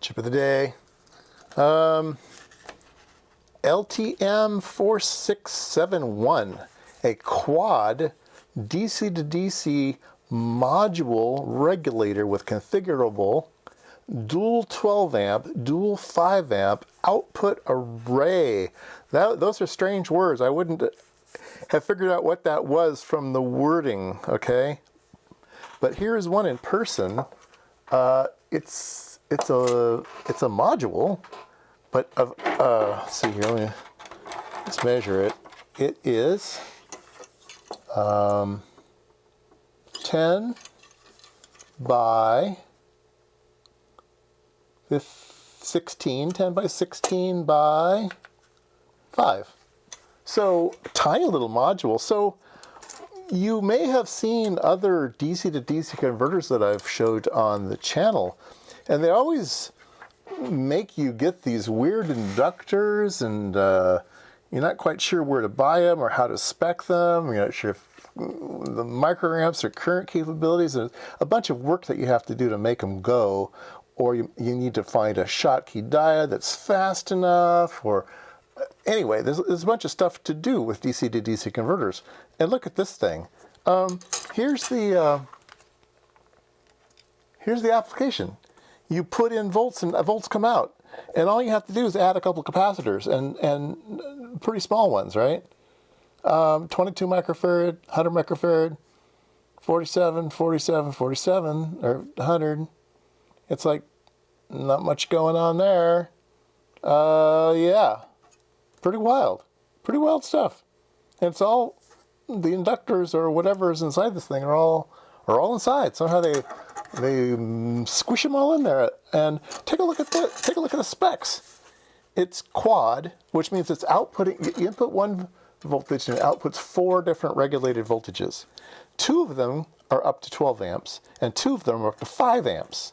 Chip of the day. LTM4671, a quad DC to DC module regulator with configurable dual 12 amp, dual 5 amp output array. Those are strange words. I wouldn't have figured out what that was from the wording, okay? But here's one in person. It's a module, but let's see here. Let's measure it. It is 10 by 16, 10 by 16 by 5. So tiny little module. So you may have seen other DC to DC converters that I've showed on the channel, and they always make you get these weird inductors, and you're not quite sure where to buy them or how to spec them. You're not sure if the microamps or current capabilities. There's a bunch of work that you have to do to make them go, or you need to find a Schottky diode that's fast enough, or anyway, there's a bunch of stuff to do with DC to DC converters. And look at this thing. Here's the application. You put in volts and volts come out. And all you have to do is add a couple of capacitors, and pretty small ones, right? 22 microfarad, 100 microfarad, 47, 47, 47, or 100. It's like not much going on there. Yeah. Pretty wild stuff. And it's all, the inductors or whatever is inside this thing are all inside. Somehow they squish them all in there. And take a look at the specs. It's quad, which means it's outputting. You input one voltage and it outputs 4 different regulated voltages. 2 of them are up to 12 amps, and 2 of them are up to 5 amps.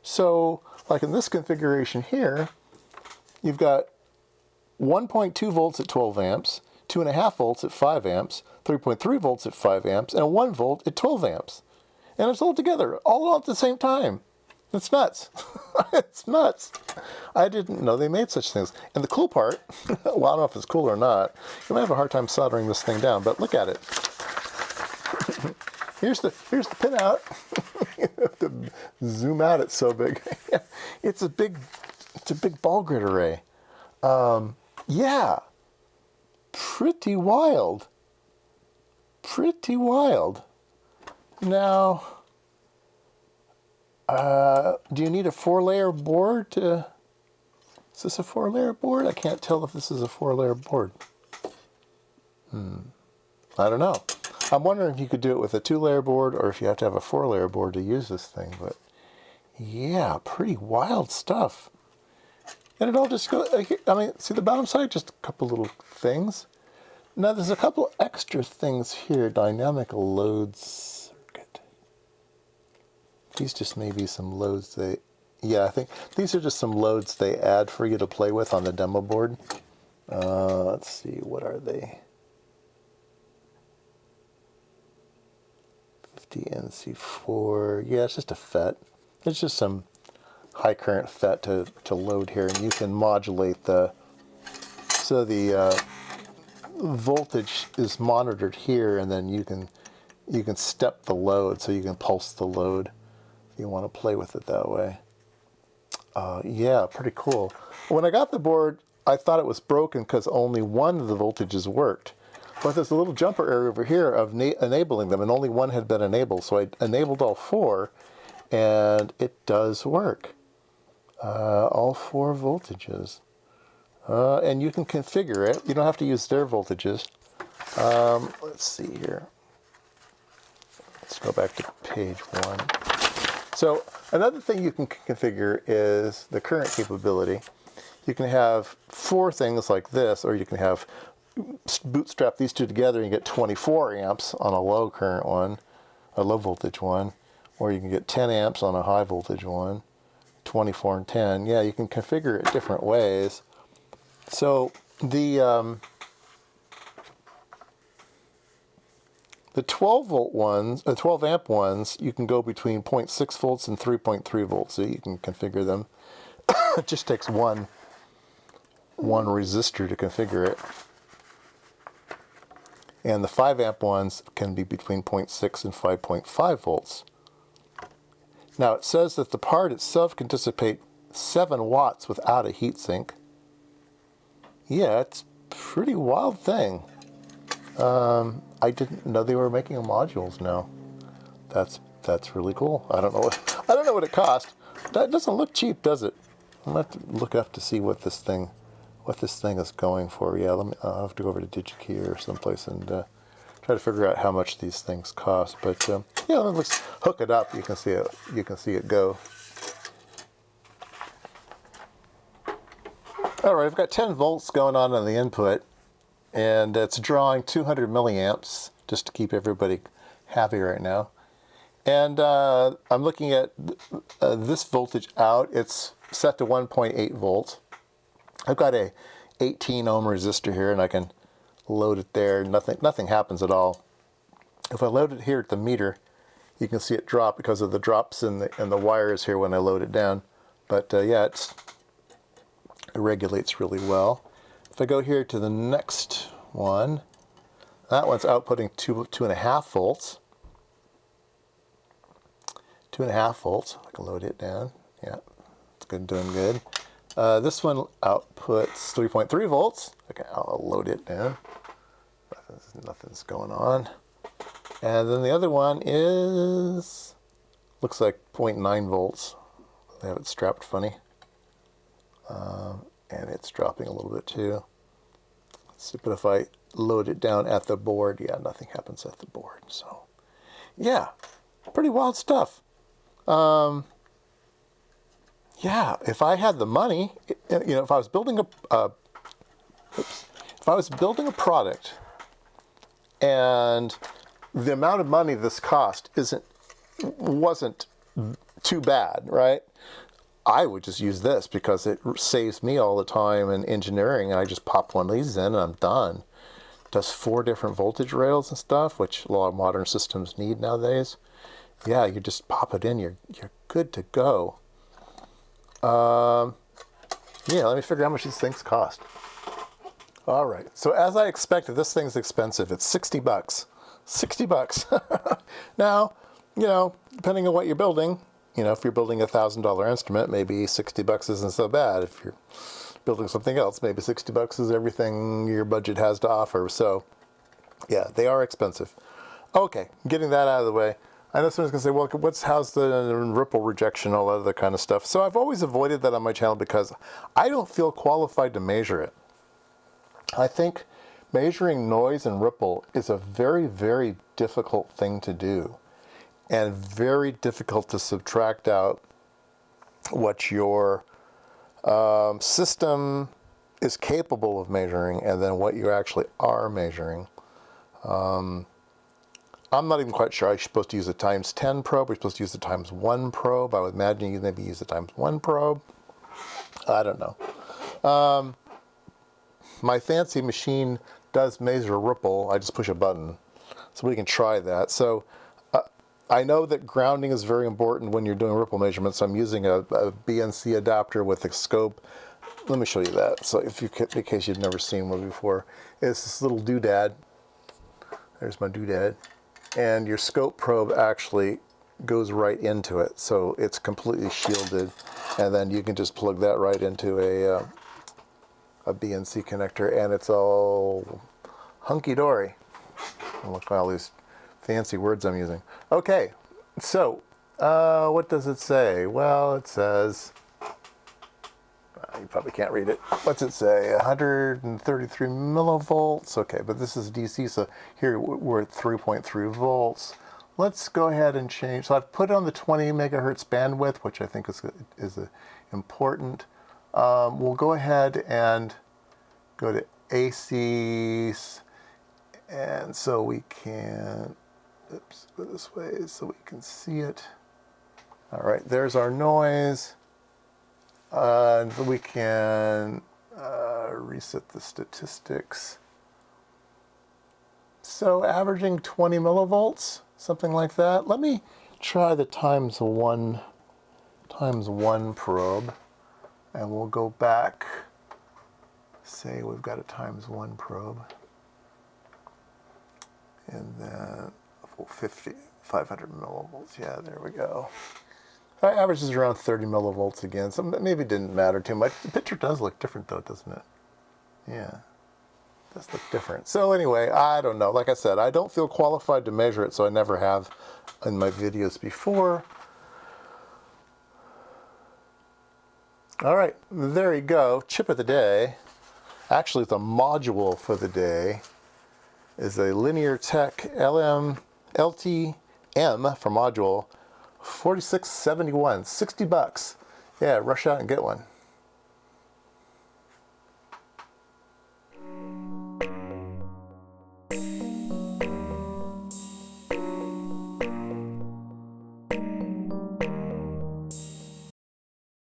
So, like in this configuration here, you've got 1.2 volts at 12 amps, 2.5 volts at 5 amps, 3.3 volts at 5 amps, and 1 volt at 12 amps. And it's all together, all at the same time. It's nuts. It's nuts. I didn't know they made such things. And the cool part, well, I don't know if it's cool or not. You might have a hard time soldering this thing down, but look at it. Here's the pinout. You have to zoom out, it's so big. It's a big ball grid array. Yeah, pretty wild. Pretty wild. Now, do you need a 4-layer board to... Is this a 4-layer board? I can't tell if this is a 4-layer board. I don't know. I'm wondering if you could do it with a 2-layer board, or if you have to have a 4-layer board to use this thing. But yeah, pretty wild stuff. And it all just goes, I mean, see the bottom side, just a couple little things. Now there's a couple extra things here. Dynamic load circuit. These just may be some loads yeah, I think these are just some loads they add for you to play with on the demo board. Let's see, what are they? 50 NC4, yeah, it's just a FET. It's just some high current FET to load here, and you can modulate so the voltage is monitored here, and then you can step the load, so you can pulse the load if you want to play with it that way. Yeah, pretty cool. When I got the board, I thought it was broken because only one of the voltages worked. But there's a little jumper area over here of enabling them, and only one had been enabled. So I enabled all 4, and it does work. All 4 voltages. And you can configure it. You don't have to use their voltages. Let's see here. Let's go back to page 1. So another thing you can configure is the current capability. You can have 4 things like this, or you can have bootstrap these 2 together and you get 24 amps on a low current one, a low voltage one, or you can get 10 amps on a high voltage one, 24 and 10. Yeah, you can configure it different ways. So the The 12 volt ones, 12 amp ones, you can go between 0.6 volts and 3.3 volts, so you can configure them. It just takes one resistor to configure it. And the 5 amp ones can be between 0.6 and 5.5 volts. Now it says that the part itself can dissipate 7 watts without a heatsink. Yeah, it's a pretty wild thing. I didn't know they were making modules now. That's really cool. I don't know what it cost. That doesn't look cheap, does it? I'm gonna have to look up to see what this thing is going for. Yeah, I'll have to go over to DigiKey or someplace and try to figure out how much these things cost. But yeah, let's hook it up. You can see it. You can see it go. All right, I've got 10 volts going on the input, and it's drawing 200 milliamps just to keep everybody happy right now. And I'm looking at this voltage out. It's set to 1.8 volts. I've got a 18 ohm resistor here, and I can load it there. Nothing happens at all. If I load it here at the meter, you can see it drop because of the drops in the wires here when I load it down. But yeah, it regulates really well. If I go here to the next one, that one's outputting 2.5 volts. 2.5 volts. I can load it down. Yeah, it's good, doing good. This one outputs 3.3 volts. Okay, I'll load it down. Nothing's going on. And then the other one looks like 0.9 volts. They have it strapped funny. And it's dropping a little bit too. Let's see, but if I load it down at the board, yeah, nothing happens at the board. So, yeah, pretty wild stuff. Yeah, if I had the money, if I was building a product, and the amount of money this cost wasn't too bad, right? I would just use this because it saves me all the time in engineering, and I just pop one of these in and I'm done. It does 4 different voltage rails and stuff, which a lot of modern systems need nowadays. Yeah, you just pop it in, you're good to go. Yeah, let me figure out how much these things cost. All right, so as I expected, this thing's expensive. It's 60 bucks. 60 bucks. Now, depending on what you're building, if you're building a $1,000 instrument, maybe 60 bucks isn't so bad. If you're building something else, maybe 60 bucks is everything your budget has to offer. So, yeah, they are expensive. Okay, getting that out of the way. I know someone's going to say, well, how's the ripple rejection, all that other kind of stuff. So I've always avoided that on my channel because I don't feel qualified to measure it. I think measuring noise and ripple is a very, very difficult thing to do, and very difficult to subtract out what your system is capable of measuring and then what you actually are measuring. I'm not even quite sure. I'm supposed to use a times 10 probe. We're supposed to use the times 1 probe. I would imagine you maybe use the times 1 probe. I don't know. My fancy machine does measure ripple. I just push a button. So we can try that. So I know that grounding is very important when you're doing ripple measurements. I'm using a BNC adapter with a scope. Let me show you that. So in case you've never seen one before, it's this little doodad. There's my doodad. And your scope probe actually goes right into it. So it's completely shielded. And then you can just plug that right into a BNC connector, and it's all hunky-dory. Look at all these fancy words I'm using. Okay, so what does it say? Well, it says, you probably can't read it. What's it say? 133 millivolts. Okay, but this is DC, so here we're at 3.3 volts. Let's go ahead and change. So I've put on the 20 megahertz bandwidth, which I think is important. We'll go ahead and go to AC, and so we can, go this way so we can see it. All right, there's our noise. And we can reset the statistics. So averaging 20 millivolts, something like that. Let me try the times one probe, and we'll go back. Say we've got a times 1 probe, and then 500 millivolts. Yeah, there we go. That averages around 30 millivolts again, so maybe it didn't matter too much. The picture does look different though, doesn't it? Yeah, it does look different. So anyway, I don't know. Like I said, I don't feel qualified to measure it, so I never have in my videos before. All right, there you go. Chip of the day. Actually, the module for the day is a Linear Tech LTM for module 4671, $60. Yeah, rush out and get one.